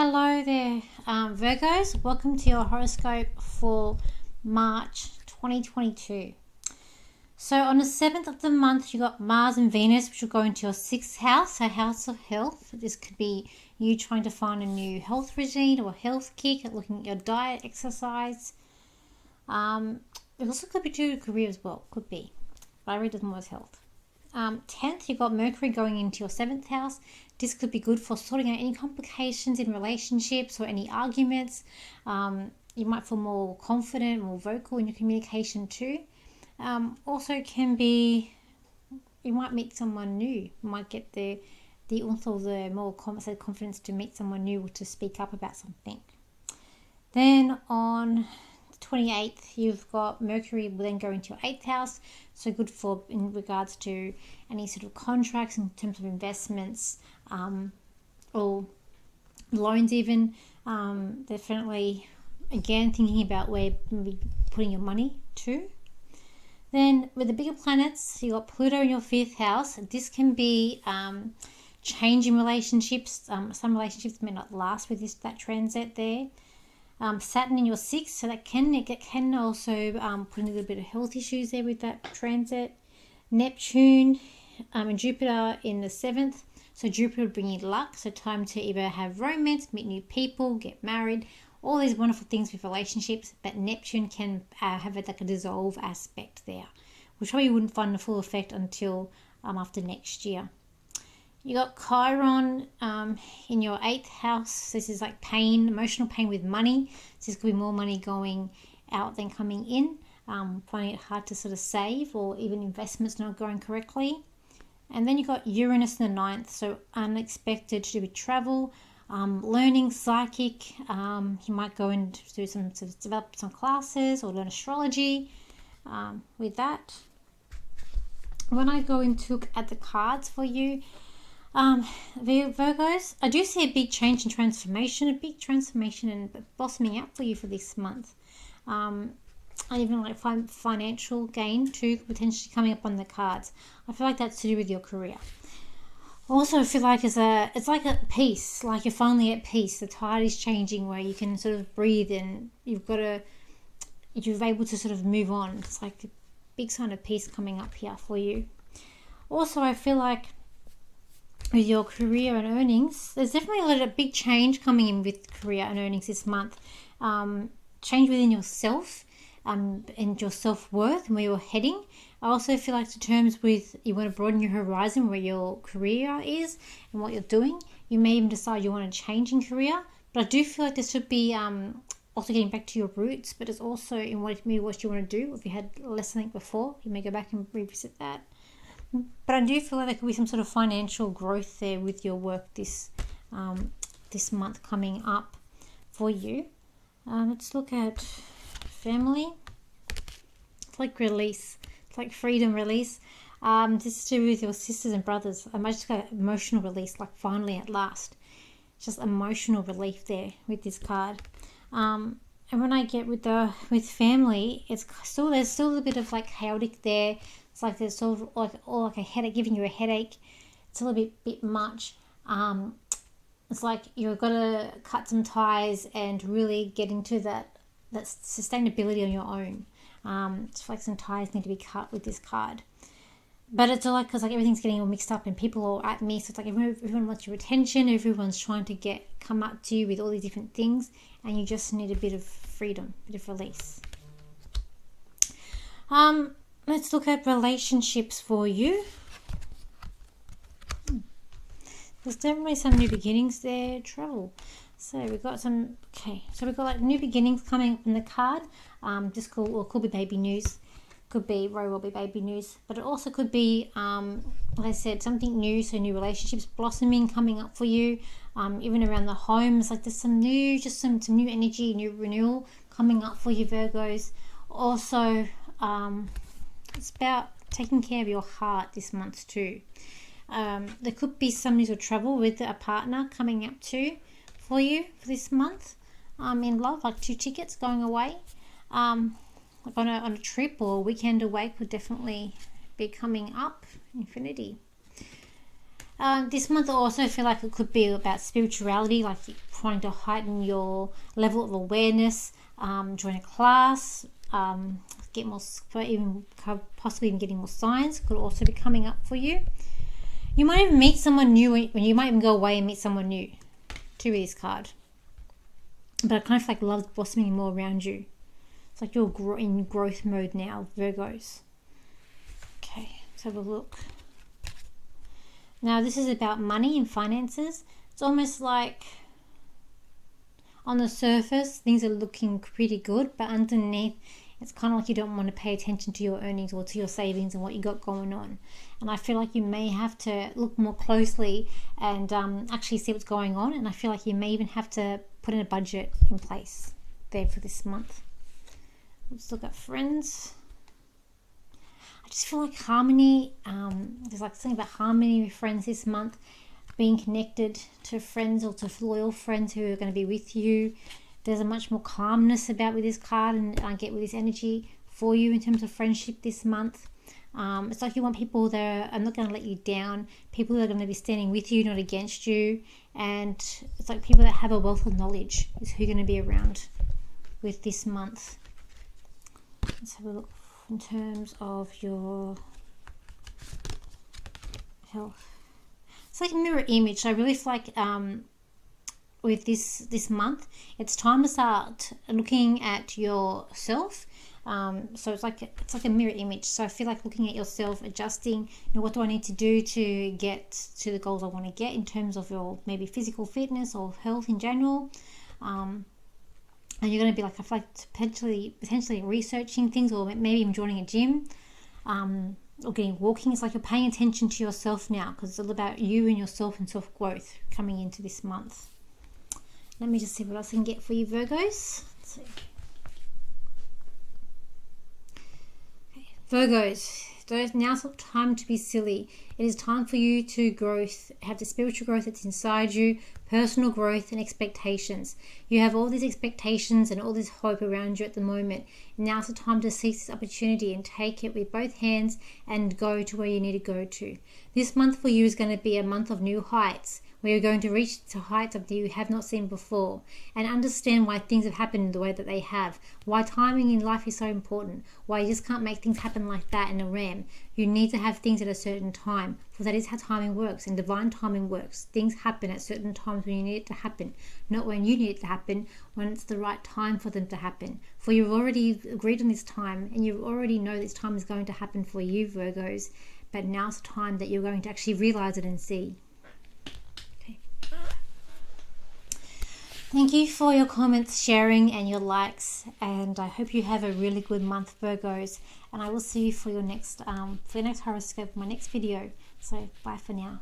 Hello there, Virgos. Welcome to your horoscope for March 2022. So on the 7th of the month, you got Mars and Venus, which will go into your 6th house, so house of health. This could be you trying to find a new health regime or health kick, looking at your diet, exercise. It also could be to do career as well, could be. But I read it more as health. 10th, you've got Mercury going into your 7th house. This could be good for sorting out any complications in relationships or any arguments. You might feel more confident, more vocal in your communication too. Also can be, you might meet someone new. You might get the oomph or the more confidence to meet someone new or to speak up about something. Then on 28th, you've got Mercury will then go into your 8th house, so good for in regards to any sort of contracts in terms of investments or loans even. Definitely, again, thinking about where you're putting your money to. Then with the bigger planets, you got Pluto in your 5th house. This can be change in relationships. Some relationships may not last with that transit there. Saturn in your 6th, so that can also put in a little bit of health issues there with that transit. Neptune and Jupiter in the 7th, so Jupiter will bring you luck, so time to either have romance, meet new people, get married, all these wonderful things with relationships. But Neptune can have like a dissolve aspect there, which probably wouldn't find the full effect until after next year. You got Chiron in your 8th house. This is like pain, emotional pain with money. So this could be more money going out than coming in. Finding it hard to sort of save, or even investments not going correctly. And then you got Uranus in the 9th. So unexpected to do with travel, learning, psychic. You might go and do some sort of develop some classes or learn astrology with that. When I go into look at the cards for you, Virgos, I do see a big change and transformation, and blossoming out for you for this month. And even like financial gain too, potentially coming up on the cards. I feel like that's to do with your career. Also, I feel like it's like a peace, like you're finally at peace. The tide is changing where you can sort of breathe and you're able to sort of move on. It's like a big sign of peace coming up here for you. Also, I feel like with your career and earnings, there's definitely a big change coming in with career and earnings this month. Change within yourself and your self-worth and where you're heading. I also feel like the terms with you want to broaden your horizon where your career is and what you're doing. You may even decide you want to change in career, but I do feel like this should be also getting back to your roots, but it's also in what you want to do. If you had less something before, you may go back and revisit that. But I do feel like there could be some sort of financial growth there with your work this month coming up for you. Let's look at family. It's like release. It's like freedom, release. This is to do with your sisters and brothers. I might just got emotional release, like finally at last. Just emotional relief there with this card. And when I get with family, there's still a little bit of like chaotic there. It's like there's sort of like a headache, giving you a headache. It's a little bit much. It's like you've got to cut some ties and really get into that sustainability on your own. It's like some ties need to be cut with this card. But it's all like, because like everything's getting all mixed up and people are at me. So it's like everyone wants your attention. Everyone's trying to come up to you with all these different things. And you just need a bit of freedom, a bit of release. Let's look at relationships for you. There's definitely some new beginnings there. Travel. So we've got like new beginnings coming up in the card. This could be baby news. Could be will be baby news. But it also could be, like I said, something new. So new relationships blossoming coming up for you. Even around the home. It's like there's some new energy, new renewal coming up for you, Virgos. Also, it's about taking care of your heart this month too. There could be some news of trouble with a partner coming up too for you for this month. In love, like 2 tickets going away. Like on a trip or a weekend away could definitely be coming up. Infinity. This month I also feel like it could be about spirituality, like trying to heighten your level of awareness, join a class, get more, even possibly even getting more signs could also be coming up for you. You might even meet someone new, when you might even go away and meet someone new. To read this card. But I kind of like love's blossoming more around you. It's like you're in growth mode now, Virgos. Okay, let's have a look. Now this is about money and finances. It's almost like on the surface things are looking pretty good, but underneath it's kind of like you don't want to pay attention to your earnings or to your savings and what you got going on. And I feel like you may have to look more closely and actually see what's going on. And I feel like you may even have to put in a budget in place there for this month. Let's look at friends. I just feel like harmony. There's like something about harmony with friends this month. Being connected to friends or to loyal friends who are going to be with you. There's a much more calmness about with this card, and I get with this energy for you in terms of friendship this month. It's like you want people that are not going to let you down, people that are going to be standing with you, not against you. And it's like people that have a wealth of knowledge is who you're going to be around with this month. Let's have a look in terms of your health. It's like a mirror image. I really feel like with this month, it's time to start looking at yourself. So it's like a mirror image. So I feel like looking at yourself, adjusting, what do I need to do to get to the goals I want to get in terms of your maybe physical fitness or health in general. And you're going to be like, I feel like potentially researching things, or maybe even joining a gym, or getting walking. It's like you're paying attention to yourself now, because it's all about you and yourself and self-growth coming into this month. Let me just see what else I can get for you, Virgos. Let's see. Okay. Virgos, now's not time to be silly. It is time for you to have the spiritual growth that's inside you, personal growth and expectations. You have all these expectations and all this hope around you at the moment. Now's the time to seize this opportunity and take it with both hands and go to where you need to go to. This month for you is going to be a month of new heights, where you're going to reach to heights that you have not seen before, and understand why things have happened the way that they have, why timing in life is so important, why you just can't make things happen like that in a ram. You need to have things at a certain time, for that is how timing works, and divine timing works. Things happen at certain times when you need it to happen, not when you need it to happen, when it's the right time for them to happen. For you've already agreed on this time, and you already know this time is going to happen for you, Virgos, but now's the time that you're going to actually realize it and see. Thank you for your comments, sharing, and your likes, and I hope you have a really good month, Virgos, and I will see you for your next horoscope, my next video. So bye for now.